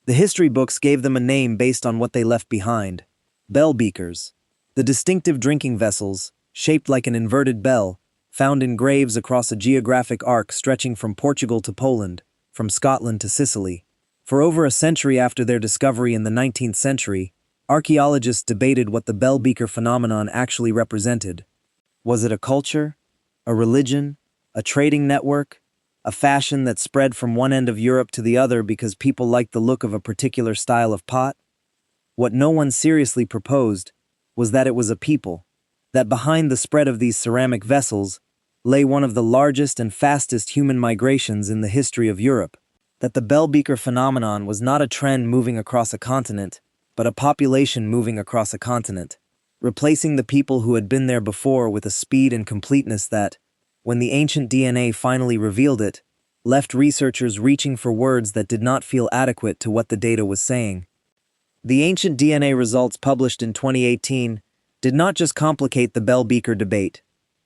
The history books gave them a name based on what they left behind. Bell beakers. The distinctive drinking vessels, shaped like an inverted bell, found in graves across a geographic arc stretching from Portugal to Poland, from Scotland to Sicily. For over a century after their discovery in the 19th century, archaeologists debated what the Bell Beaker phenomenon actually represented. Was it a culture, a religion, a trading network, a fashion that spread from one end of Europe to the other because people liked the look of a particular style of pot? What no one seriously proposed was that it was a people, that behind the spread of these ceramic vessels lay one of the largest and fastest human migrations in the history of Europe, that the Bell Beaker phenomenon was not a trend moving across a continent, but a population moving across a continent, replacing the people who had been there before with a speed and completeness that, when the ancient DNA finally revealed it, left researchers reaching for words that did not feel adequate to what the data was saying. The ancient DNA results published in 2018 did not just complicate the Bell Beaker debate.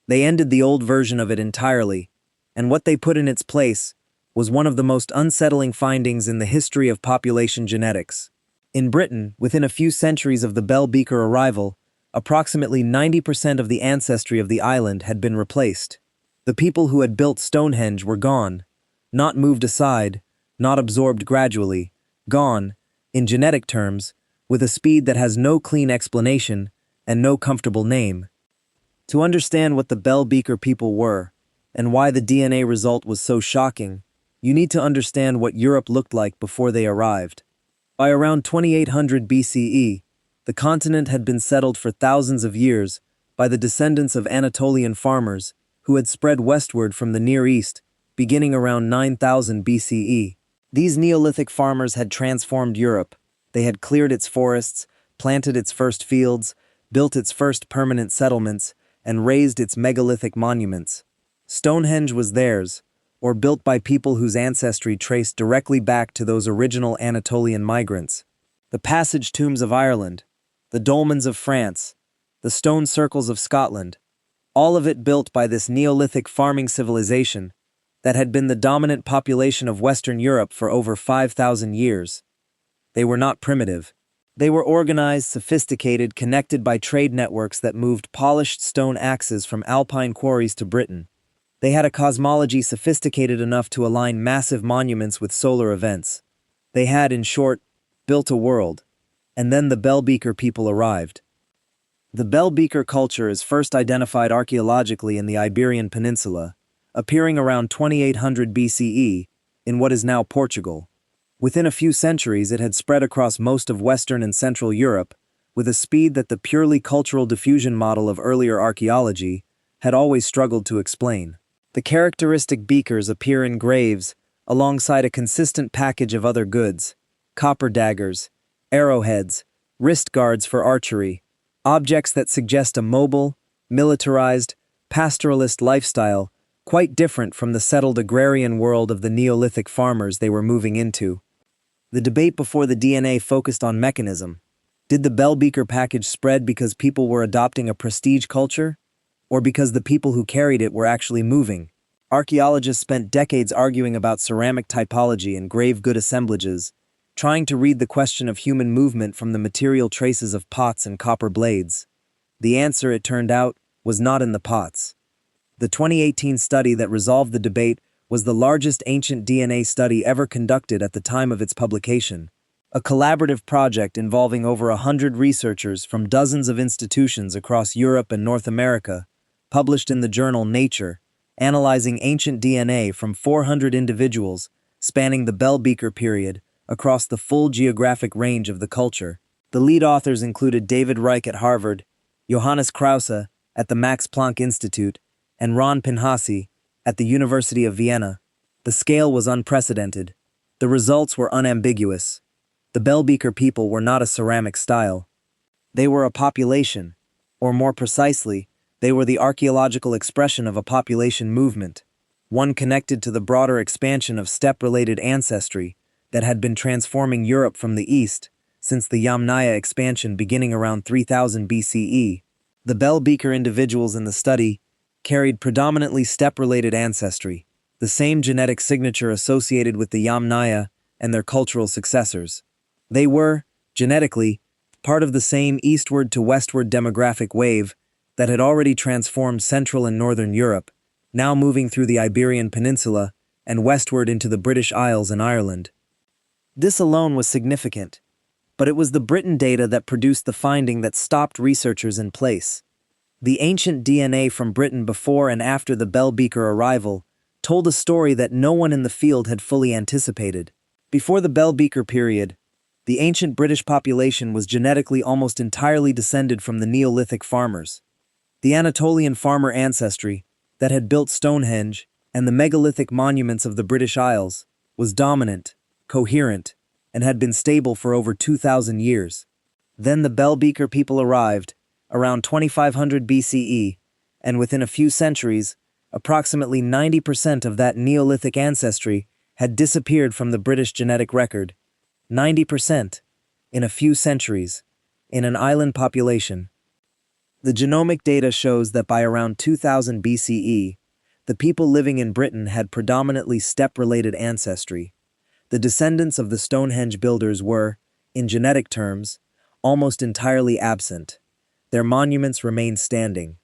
They ended the old version of it entirely, and what they put in its place was one of the most unsettling findings in the history of population genetics. In Britain, within a few centuries of the Bell Beaker arrival, approximately 90% of the ancestry of the island had been replaced. The people who had built Stonehenge were gone, not moved aside, not absorbed gradually, gone, in genetic terms, with a speed that has no clean explanation and no comfortable name. To understand what the Bell Beaker people were, and why the DNA result was so shocking, you need to understand what Europe looked like before they arrived. By around 2800 BCE, the continent had been settled for thousands of years by the descendants of Anatolian farmers who had spread westward from the Near East, beginning around 9000 BCE. These Neolithic farmers had transformed Europe. They had cleared its forests, planted its first fields, built its first permanent settlements, and raised its megalithic monuments. Stonehenge was theirs, or built by people whose ancestry traced directly back to those original Anatolian migrants. The passage tombs of Ireland, the dolmens of France, the stone circles of Scotland, all of it built by this Neolithic farming civilization that had been the dominant population of Western Europe for over 5,000 years. They were not primitive. They were organized, sophisticated, connected by trade networks that moved polished stone axes from Alpine quarries to Britain. They had a cosmology sophisticated enough to align massive monuments with solar events. They had, in short, built a world. And then the Bell Beaker people arrived. The Bell Beaker culture is first identified archaeologically in the Iberian Peninsula, appearing around 2800 BCE in what is now Portugal. Within a few centuries, it had spread across most of Western and Central Europe with a speed that the purely cultural diffusion model of earlier archaeology had always struggled to explain. The characteristic beakers appear in graves alongside a consistent package of other goods: copper daggers, arrowheads, wrist guards for archery, objects that suggest a mobile, militarized, pastoralist lifestyle quite different from the settled agrarian world of the Neolithic farmers they were moving into. The debate before the DNA focused on mechanism. Did the Bell Beaker package spread because people were adopting a prestige culture, or because the people who carried it were actually moving? Archaeologists spent decades arguing about ceramic typology and grave good assemblages, trying to read the question of human movement from the material traces of pots and copper blades. The answer, it turned out, was not in the pots. The 2018 study that resolved the debate was the largest ancient DNA study ever conducted at the time of its publication. A collaborative project involving over 100 researchers from dozens of institutions across Europe and North America, published in the journal Nature, analyzing ancient DNA from 400 individuals spanning the Bell Beaker period across the full geographic range of the culture. The lead authors included David Reich at Harvard, Johannes Krause at the Max Planck Institute, and Ron Pinhasi at the University of Vienna. The scale was unprecedented. The results were unambiguous. The Bell Beaker people were not a ceramic style. They were a population, or more precisely, they were the archaeological expression of a population movement, one connected to the broader expansion of steppe-related ancestry that had been transforming Europe from the east since the Yamnaya expansion beginning around 3000 BCE. The Bell Beaker individuals in the study carried predominantly steppe-related ancestry, the same genetic signature associated with the Yamnaya and their cultural successors. They were, genetically, part of the same eastward to westward demographic wave that had already transformed Central and Northern Europe, now moving through the Iberian Peninsula and westward into the British Isles and Ireland. This alone was significant, but it was the Britain data that produced the finding that stopped researchers in place. The ancient DNA from Britain before and after the Bell Beaker arrival told a story that no one in the field had fully anticipated. Before the Bell Beaker period, the ancient British population was genetically almost entirely descended from the Neolithic farmers. The Anatolian farmer ancestry that had built Stonehenge and the megalithic monuments of the British Isles was dominant, coherent, and had been stable for over 2,000 years. Then the Bell Beaker people arrived, around 2500 BCE, and within a few centuries, approximately 90% of that Neolithic ancestry had disappeared from the British genetic record. 90%, in a few centuries, in an island population. The genomic data shows that by around 2000 BCE, the people living in Britain had predominantly steppe-related ancestry. The descendants of the Stonehenge builders were, in genetic terms, almost entirely absent. Their monuments remained standing.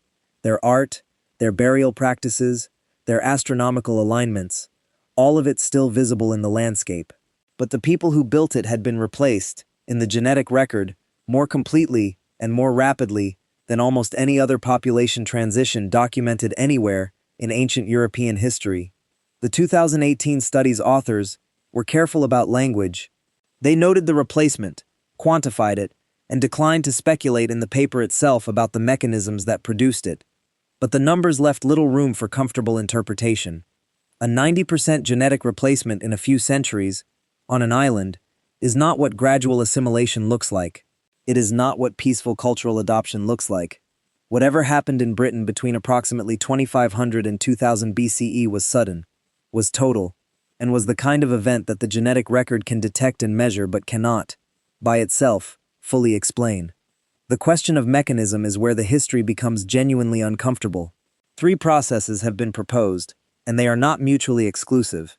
Their art, their burial practices, their astronomical alignments, all of it still visible in the landscape. But the people who built it had been replaced, in the genetic record, more completely and more rapidly than almost any other population transition documented anywhere in ancient European history. The 2018 study's authors were careful about language. They noted the replacement, quantified it, and declined to speculate in the paper itself about the mechanisms that produced it. But the numbers left little room for comfortable interpretation. A 90% genetic replacement in a few centuries, on an island, is not what gradual assimilation looks like. It is not what peaceful cultural adoption looks like. Whatever happened in Britain between approximately 2500 and 2000 BCE was sudden, was total, and was the kind of event that the genetic record can detect and measure but cannot, by itself, fully explain. The question of mechanism is where the history becomes genuinely uncomfortable. 3 processes have been proposed, and they are not mutually exclusive.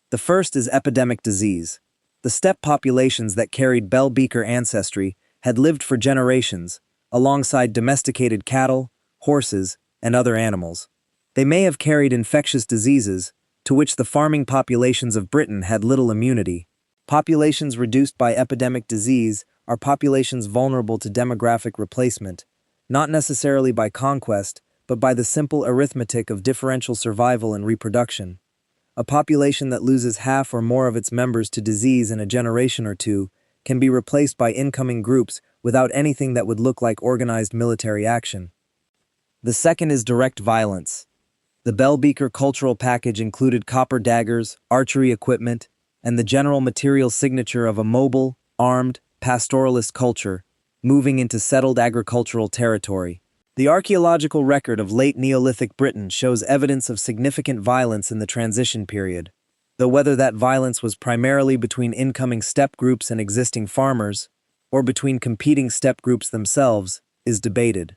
The first is epidemic disease. The steppe populations that carried Bell Beaker ancestry had lived for generations, alongside domesticated cattle, horses, and other animals. They may have carried infectious diseases, to which the farming populations of Britain had little immunity. Populations reduced by epidemic disease are populations vulnerable to demographic replacement, not necessarily by conquest, but by the simple arithmetic of differential survival and reproduction. A population that loses half or more of its members to disease in a generation or two can be replaced by incoming groups without anything that would look like organized military action. The second is direct violence. The Bell Beaker cultural package included copper daggers, archery equipment, and the general material signature of a mobile, armed, pastoralist culture, moving into settled agricultural territory. The archaeological record of late Neolithic Britain shows evidence of significant violence in the transition period, though whether that violence was primarily between incoming steppe groups and existing farmers, or between competing steppe groups themselves, is debated.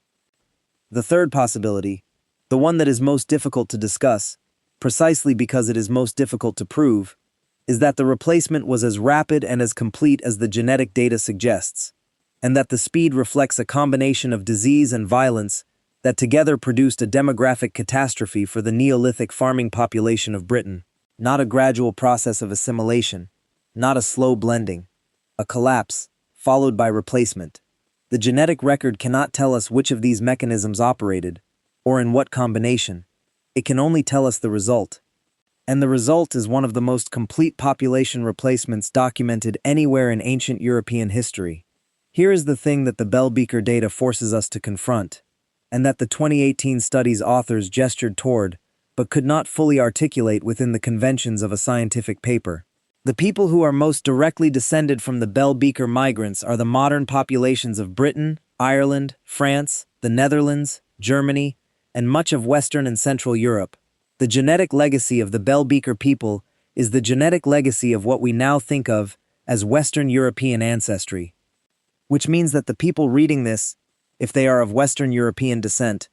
The third possibility, the one that is most difficult to discuss, precisely because it is most difficult to prove, is that the replacement was as rapid and as complete as the genetic data suggests, and that the speed reflects a combination of disease and violence that together produced a demographic catastrophe for the Neolithic farming population of Britain. Not a gradual process of assimilation, not a slow blending, a collapse, followed by replacement. The genetic record cannot tell us which of these mechanisms operated, or in what combination. It can only tell us the result. And the result is one of the most complete population replacements documented anywhere in ancient European history. Here is the thing that the Bell Beaker data forces us to confront, and that the 2018 study's authors gestured toward, but could not fully articulate within the conventions of a scientific paper. The people who are most directly descended from the Bell Beaker migrants are the modern populations of Britain, Ireland, France, the Netherlands, Germany, and much of Western and Central Europe. The genetic legacy of the Bell Beaker people is the genetic legacy of what we now think of as Western European ancestry. Which means that the people reading this, if they are of Western European descent,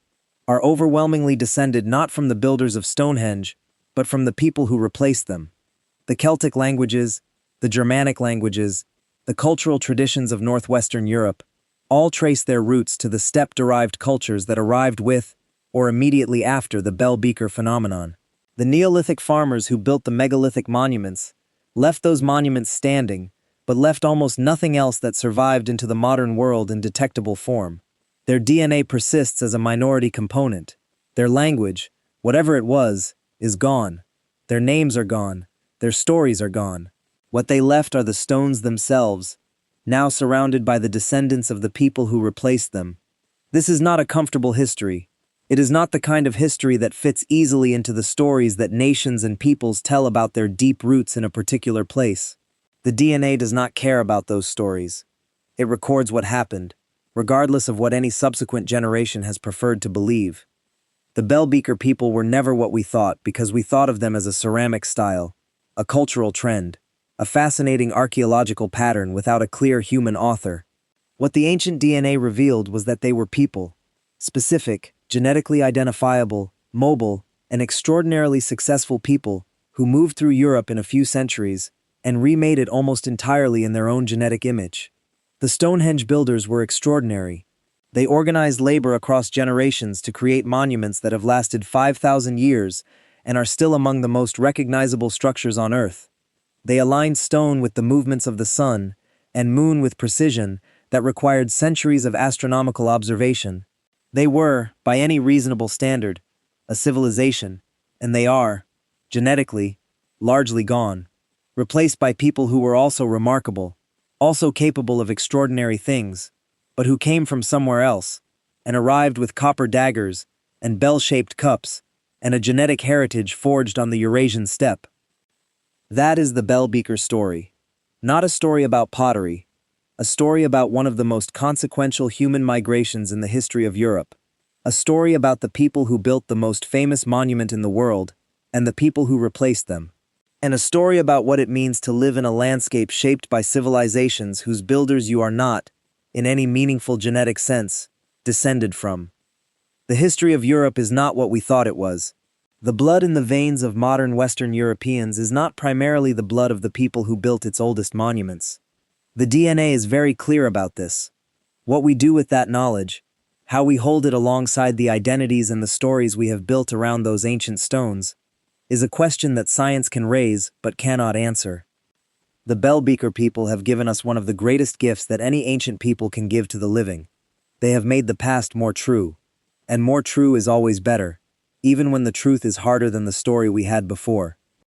are overwhelmingly descended not from the builders of Stonehenge, but from the people who replaced them. The Celtic languages, the Germanic languages, the cultural traditions of northwestern Europe, all trace their roots to the steppe-derived cultures that arrived with, or immediately after, the Bell Beaker phenomenon. The Neolithic farmers who built the megalithic monuments left those monuments standing, but left almost nothing else that survived into the modern world in detectable form. Their DNA persists as a minority component. Their language, whatever it was, is gone. Their names are gone. Their stories are gone. What they left are the stones themselves, now surrounded by the descendants of the people who replaced them. This is not a comfortable history. It is not the kind of history that fits easily into the stories that nations and peoples tell about their deep roots in a particular place. The DNA does not care about those stories. It records what happened, regardless of what any subsequent generation has preferred to believe. The Bell Beaker people were never what we thought because we thought of them as a ceramic style, a cultural trend, a fascinating archaeological pattern without a clear human author. What the ancient DNA revealed was that they were people, specific, genetically identifiable, mobile, and extraordinarily successful people who moved through Europe in a few centuries and remade it almost entirely in their own genetic image. The Stonehenge builders were extraordinary. They organized labor across generations to create monuments that have lasted 5,000 years and are still among the most recognizable structures on Earth. They aligned stone with the movements of the sun and moon with precision that required centuries of astronomical observation. They were, by any reasonable standard, a civilization, and they are, genetically, largely gone, replaced by people who were also remarkable, also capable of extraordinary things, but who came from somewhere else, and arrived with copper daggers and bell-shaped cups, and a genetic heritage forged on the Eurasian steppe. That is the Bell Beaker story. Not a story about pottery, a story about one of the most consequential human migrations in the history of Europe, a story about the people who built the most famous monument in the world and the people who replaced them, and a story about what it means to live in a landscape shaped by civilizations whose builders you are not, in any meaningful genetic sense, descended from. The history of Europe is not what we thought it was. The blood in the veins of modern Western Europeans is not primarily the blood of the people who built its oldest monuments. The DNA is very clear about this. What we do with that knowledge, how we hold it alongside the identities and the stories we have built around those ancient stones, is a question that science can raise but cannot answer. The Bell Beaker people have given us one of the greatest gifts that any ancient people can give to the living. They have made the past more true. And more true is always better, even when the truth is harder than the story we had before.